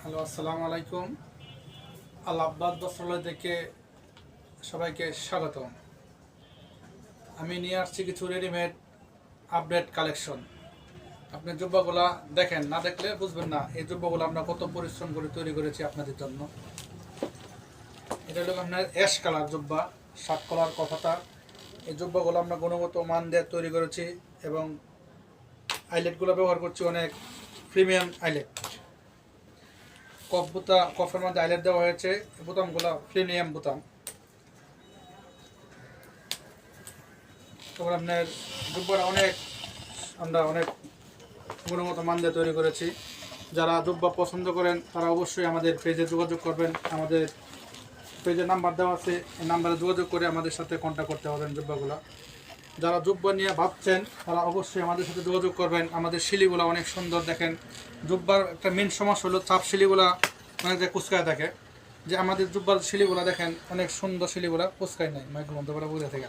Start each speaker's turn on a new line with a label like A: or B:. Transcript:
A: Hello, আসসালামু আলাইকুম। আল আব্বাস বস্ত্রালয় থেকে সবাইকে স্বাগতম। আমি নিয়ে আসছি কিছু রেডিমেড আপডেট কালেকশন। আপনি জুব্বাগুলা দেখেন, না দেখলে বুঝবেন না এই জুব্বাগুলো আমরা কত পরিশ্রম করে তৈরি করেছি আপনাদের জন্য। এটা হলো আপনার অ্যাশ কালার জুব্বা, 7 কলার কফাতার। এই জুব্বাগুলো আমরা গুণগত মান দিয়ে তৈরি করেছি এবং আইলেটগুলো ব্যবহার করছি অনেক প্রিমিয়াম আইলেট। কফের মধ্যে আইলেট দেওয়া হয়েছে, বোতামগুলো প্রিমিয়াম বোতাম। তারপর আপনার জুব্বাটা আমরা অনেক গুণগত মান দিয়ে তৈরি করেছি। যারা জুব্বা পছন্দ করেন তারা অবশ্যই আমাদের পেজে যোগাযোগ করবেন। আমাদের পেজে নাম্বার দেওয়া আছে, এই নাম্বারে যোগাযোগ করে আমাদের সাথে কন্ট্যাক্ট করতে পারবেন জুব্বাগুলো। যারা জুব্বা নিয়ে ভাবছেন তারা অবশ্যই আমাদের সাথে যোগাযোগ করবেন। আমাদের শিলিগুলো অনেক সুন্দর। দেখেন, জুব্বার একটা মেন সমস্যা হলো চাপ শিলিগুলা অনেক কুচকায় থাকে। যে আমাদের জুব্বার শিলিগুলা দেখেন অনেক সুন্দর, শিলিগুলা কুচকায় নাই। মাইক্রো বন্ধ করে বুঝে থেকে